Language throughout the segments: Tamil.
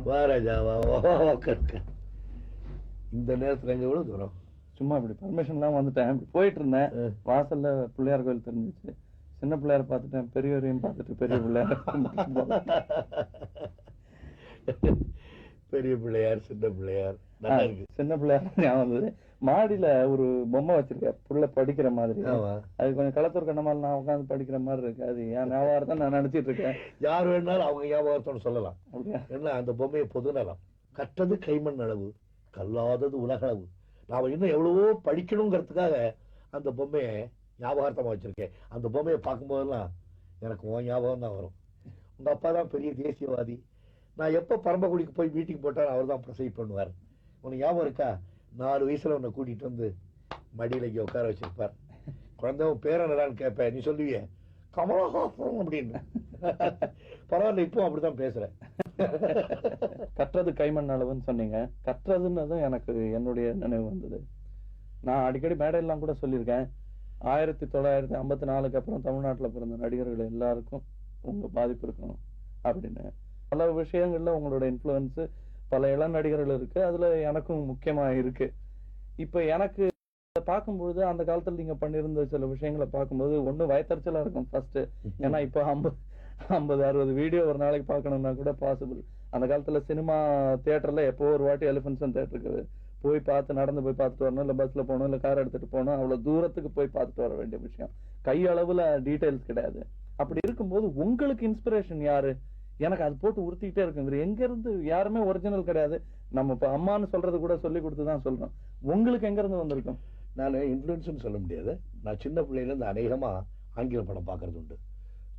வா ராஜா வா இந்த நேரத்துல எங்க எவ்வளவு தூரம்? சும்மா இப்படி பர்மிஷன் எல்லாம் வந்துட்டேன். இப்படி போயிட்டு இருந்தேன், வாசல்ல பிள்ளையார் கோயில் தெரிஞ்சிச்சு. சின்ன பிள்ளையார பார்த்துட்டேன், பெரியவரையும் பார்த்துட்டு பெரிய பிள்ளையார பெரிய பிள்ளையார் சின்ன பிள்ளையார் சின்ன பிள்ளையார் ஞாபகம். மாடியில ஒரு பொம்மை வச்சிருக்கேன் புள்ள படிக்கிற மாதிரி. அது கொஞ்சம் களத்தூர் கண்ணமால நான் உட்காந்து படிக்கிற மாதிரி இருக்கு. அது என் ஞாபகம் தான் நான் நினைச்சிட்டு இருக்கேன். யார் வேணாலும் அவங்க ஞாபகத்தோன்னு சொல்லலாம். ஏன்னா அந்த பொம்மையை பொதுநலம். கற்றது கைமண் அளவு, கல்லாதது உலகளவு. நாம இன்னும் எவ்வளவோ படிக்கணுங்கிறதுக்காக அந்த பொம்மையை ஞாபகார்த்தமா வச்சிருக்கேன். அந்த பொம்மையை பார்க்கும் போதெல்லாம் எனக்கு உன் ஞாபகம் தான் வரும். உங்க அப்பா தான் பெரிய தேசியவாதி. நான் எப்ப பரம்பக்குடிக்கு போய் மீட்டிங் போட்டாலும் அவர் தான் ப்ரொசைட் பண்ணுவார். உனக்கு ஞாபகம் இருக்கா? 4 வயசுல உன்னை கூட்டிட்டு வந்து மடியில இங்க உட்கார வச்சிருப்பார். குழந்தை பேரனடான்னு கேட்பேன், நீ சொல்லுவிய கமலஹாசன் அப்படின்னு. பரவாயில்ல, இப்போ அப்படித்தான் பேசுறேன். கற்றது கைமண் அளவுன்னு சொன்னீங்க. கற்றதுன்னு எனக்கு என்னுடைய நினைவு வந்தது. நான் அடிக்கடி மேடையெல்லாம் கூட சொல்லியிருக்கேன், 1954 அப்புறம் தமிழ்நாட்டுல பிறந்த நடிகர்கள் எல்லாருக்கும் உங்க பாதிப்பு இருக்கணும் அப்படின்னு. பல விஷயங்கள்ல உங்களோட இன்ஃப்ளூயன்ஸ் பல இளம் நடிகர்கள் இருக்கு, அதுல எனக்கும் முக்கியமா இருக்கு. இப்ப எனக்கு பார்க்கும்பொழுது அந்த காலத்துல நீங்க பண்ணிருந்த சில விஷயங்களை பார்க்கும்போது ஒண்ணு வயத்தறிச்சலா இருக்கும் ஃபர்ஸ்ட். ஏன்னா இப்ப 50-60 வீடியோ ஒரு நாளைக்கு பார்க்கணும்னா கூட பாசிபிள். அந்த காலத்துல சினிமா தியேட்டர்ல எப்போ ஒரு வாட்டி எலிபென்ட்ஸ் தியேட்டருக்கு போய் பார்த்து நடந்து போய் பார்த்துட்டு வரணும், இல்ல பஸ்ல போகணும், இல்ல கார் எடுத்துட்டு போகணும். அவ்வளவு தூரத்துக்கு போய் பார்த்துட்டு வர வேண்டிய விஷயம். கை அளவுல டீடைல்ஸ் கிடையாது. அப்படி இருக்கும்போது உங்களுக்கு இன்ஸ்பிரேஷன் யாரு? எனக்கு அது போட்டு உறுத்திக்கிட்டே இருக்குங்க. எங்க இருந்து? யாருமே ஒரிஜினல் கிடையாது. நம்ம இப்ப அம்மான்னு சொல்றது கூட சொல்லி கொடுத்துதான் சொல்றோம். உங்களுக்கு எங்க இருந்து வந்திருக்கும்? நான் இன்ஃபுளுன்ஸ் சொல்ல முடியாது. நான் சின்ன பிள்ளையில இருந்து அநேகமா ஆங்கில படம் பாக்குறது உண்டு.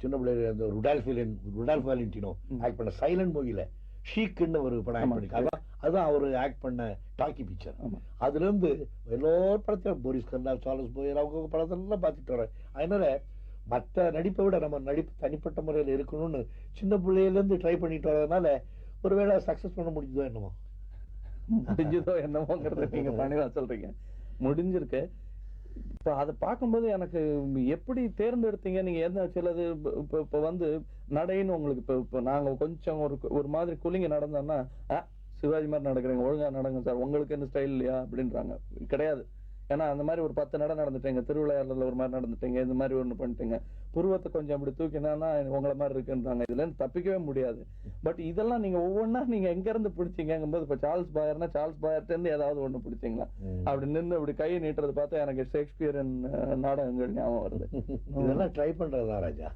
சின்ன பிள்ளையில இந்த ருடால்ஃப் வாலண்டினோ ஆக்ட் பண்ண சைலண்ட் மூவில ஷீக்குன்னு ஒரு படம் ஆக்ட் பண்ணிருக்காங்க. அதுதான் அவரு ஆக்ட் பண்ண டாக்கி பிக்சர். அதுல இருந்து எல்லா படத்தையும் போரிஸ் கர்னால்ட், சார்லஸ் போயர் அவங்க படத்தெல்லாம் பார்த்துட்டு வரேன். அதனால மற்ற நடிப்பை விட நம்ம நடிப்பு தனிப்பட்ட முறையில் இருக்கணும்னு சின்ன பிள்ளையில இருந்து ட்ரை பண்ணிட்டு வரதுனால ஒருவேளை சக்சஸ் பண்ண முடிஞ்சதோ என்னமோங்கிறத நீங்க பணிவா சொல்றீங்க. முடிஞ்சிருக்கு. இப்ப அதை பார்க்கும்போது எனக்கு எப்படி தேர்ந்தெடுத்தீங்க நீங்க? என்ன சிலது இப்ப வந்து நடைன்னு உங்களுக்கு இப்ப நாங்க கொஞ்சம் ஒரு மாதிரி குலுங்கி நடந்தோம்னா, சிவாஜி மாதிரி நடக்கிறீங்க, ஒழுங்கா நடங்க சார், உங்களுக்கு என்ன ஸ்டைல் இல்லையா அப்படின்றாங்க. கிடையாது. ஏன்னா அந்த மாதிரி ஒரு 10 நட நடந்துட்டீங்க, திருவிளையாடல ஒரு மாதிரி நடந்துட்டீங்க, இந்த மாதிரி ஒண்ணு பண்ணிட்டீங்க, புருவத்தை கொஞ்சம் அப்படி தூக்கினா உங்களை மாதிரி இருக்குன்றாங்க. இதுல இருந்து தப்பிக்கவே முடியாது. பட் இதெல்லாம் நீங்க ஒவ்வொன்னா நீங்க எங்க இருந்து பிடிச்சீங்க போது, இப்ப சார்ல்ஸ் பாயர்னா சார்ல்ஸ் பாயர்ட்ட இருந்து ஏதாவது ஒண்ணு பிடிச்சீங்களா? அப்படி நின்று அப்படி கையை நீட்டுறது பார்த்தா எனக்கு ஷேக்ஸ்பியரின் நாடகங்கள் ஞாபகம் வருது. இதெல்லாம் ட்ரை பண்றதுதான் ராஜா.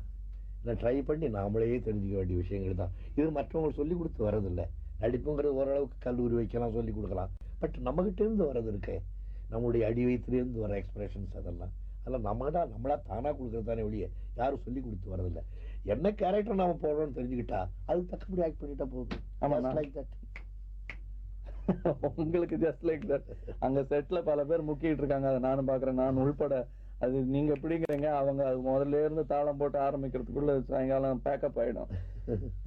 ட்ரை பண்ணி நாமளே தெரிஞ்சுக்க வேண்டிய விஷயங்கள் தான். இது மற்றவங்களுக்கு சொல்லி கொடுத்து வர்றதில்லை. நடிப்புங்கிறது ஓரளவுக்கு கல்லூரி வைக்கலாம், சொல்லி கொடுக்கலாம். பட் நம்ம கிட்ட இருந்து வர்றது இருக்கு, நம்மளுடைய அடி வயிற்றுலேருந்து வர எக்ஸ்பிரஷன்ஸ், அதெல்லாம் நம்மளா தானா கொடுக்கறதானே ஒழிய யாரும் சொல்லி கொடுத்து வரதில்லை. என்ன கேரக்டர் நாம போடுறோம்னு தெரிஞ்சுக்கிட்டா அதுக்கு தக்கபடி ஆக்ட் பண்ணிட்டா போதும். உங்களுக்கு ஜஸ்ட் லைக் தட். அங்க செட்ல பல பேர் முக்கிட்டு இருக்காங்க, அதை நானும் பாக்குறேன், நான் உள்பட. அது நீங்க எப்படிங்கிறீங்க, அவங்க அது முதல்ல இருந்து தாளம் போட்டு ஆரம்பிக்கிறதுக்குள்ள சாயங்காலம் பேக்கப் ஆயிடும்.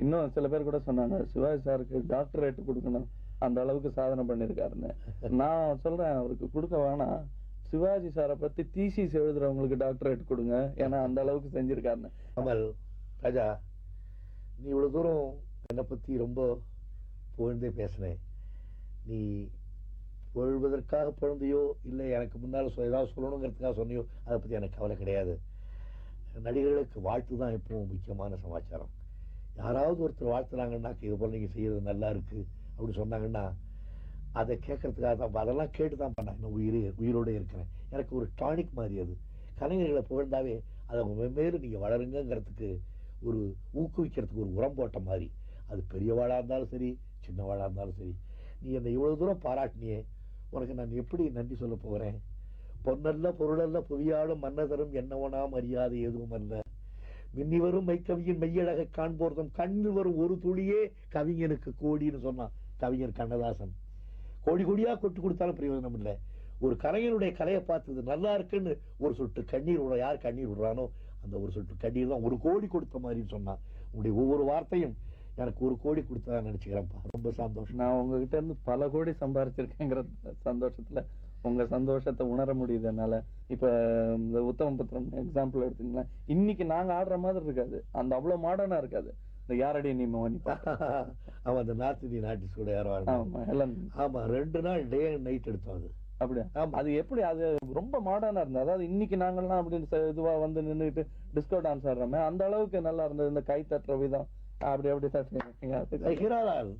இன்னும் சில பேர் கூட சொன்னாங்க, சிவாஜி சாருக்கு டாக்டரேட் கொடுக்கணும், அந்த அளவுக்கு சாதனை பண்ணிருக்காருன்னு. நான் சொல்றேன், அவருக்கு கொடுக்க வேணாம், சிவாஜி சாரை பத்தி தீசிஸ் எழுதுறவங்களுக்கு டாக்டரேட் கொடுங்க, ஏன்னா அந்த அளவுக்கு செஞ்சிருக்காருன்னு. கமல் ராஜா, நீ இவ்வளவு தூரம் என்னை பத்தி ரொம்ப புகழ்ந்தே பேசினேன். நீ புகழ்வதற்காக பிறந்தையோ இல்லை எனக்கு முன்னால ஏதாவது சொல்லணுங்கிறதுக்காக சொன்னியோ, அதை பத்தி எனக்கு கவலை கிடையாது. நடிகர்களுக்கு வாழ்த்து தான் எப்பவும் முக்கியமான சமாச்சாரம். யாராவது ஒருத்தர் வாழ்த்துனாங்கன்னாக்க இது போல நீங்க செய்யறது நல்லா இருக்கு அப்படின்னு சொன்னாங்கன்னா அதை கேட்கறதுக்காக தான், அதெல்லாம் கேட்டு தான் பண்ணேன். இன்னும் உயிரோட இருக்கிறேன். எனக்கு ஒரு டானிக் மாதிரி. அது கலைஞர்களை புகழ்ந்தாவே அதை மேலும் நீங்க வளருங்கிறதுக்கு ஒரு ஊக்குவிக்கிறதுக்கு ஒரு உரம் போட்ட மாதிரி. அது பெரியவாளா இருந்தாலும் சரி, சின்னவாளா இருந்தாலும் சரி. நீ என்னை இவ்வளவு தூரம் பாராட்டினியே, உனக்கு நான் எப்படி நன்றி சொல்ல போகிறேன்? பொன்னல்ல பொருளல்ல புவியாடும் மன்னதரும் என்னவனா மரியாதை எதுவும் அல்ல. மின்னி வரும் மைக்கவியின் மெய்யழகை காண்போர்தம் கண்ணில் வரும் ஒரு துளியே கவிஞனுக்கு கோடின்னு சொன்னான் கவிஞர் கண்ணதாசன். கோடி கோடியா கொட்டு கொடுத்தாலும் பிரயோஜனம் இல்லை. ஒரு கலைஞனுடைய கலையை பார்த்தது நல்லா இருக்குன்னு ஒரு சொட்டு கண்ணீர் விட, யார் கண்ணீர் விடுறானோ அந்த ஒரு சொட்டு கண்ணீர் தான் 1 கோடி கொடுத்த மாதிரின்னு சொன்னான். உங்களுடைய ஒவ்வொரு வார்த்தையும் எனக்கு 1 கோடி கொடுத்தா நினைச்சுக்கிறேன்ப்பா. ரொம்ப சந்தோஷம். நான் உங்ககிட்ட இருந்து பல கோடி சம்பாரிச்சிருக்கேங்கிற சந்தோஷத்துல உங்க சந்தோஷத்தை உணர முடியுது என்னால. இப்ப இந்த உத்தம புத்திரன் எக்ஸாம்பிள் எடுத்தீங்கன்னா, இன்னைக்கு நாங்க ஆடுற மாதிரி இருக்காது, அந்த அவ்வளவு மாடர்னா இருக்காது. இந்த யாரடி நீ மோனி அவன் அந்த நார்த் இந்தியன் ஆர்டிஸ்ட் கூட யாரோ ஆமா ஹெலன். ஆமா 2 நாள் டே அண்ட் நைட் எடுத்தோம் அது. அப்படியா? அது எப்படி அது ரொம்ப மாடர்னா இருந்தது. அதாவது இன்னைக்கு நாங்கெல்லாம் அப்படின்னு இதுவா வந்து நின்றுட்டு டிஸ்கோ டான்ஸ் ஆடுறோமே அந்த அளவுக்கு நல்லா இருந்தது. இந்த கை தட்டுற விதம் அப்படி தட்டுறீங்க. ஹீராலால்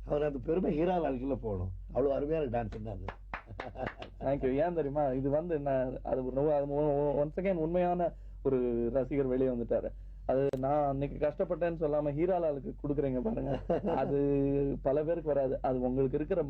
அவர் அந்த பெருமை ஹீராலால்குள்ள போகணும். அவ்வளவு அருமையான டான்ஸ் என்ன அது. தேங்க்யூ. ஏன் தெரியுமா, இது வந்து நான் அது ஒன்ஸ் அகைன் உண்மையான ஒரு ரசிகர் வெளியே வந்துட்டாரு. அது நான் அன்னைக்கு கஷ்டப்பட்டேன்னு சொல்லாம ஹீராலாலுக்கு கொடுக்குறீங்க பாருங்க, அது பல பேருக்கு வராது. அது உங்களுக்கு இருக்கிற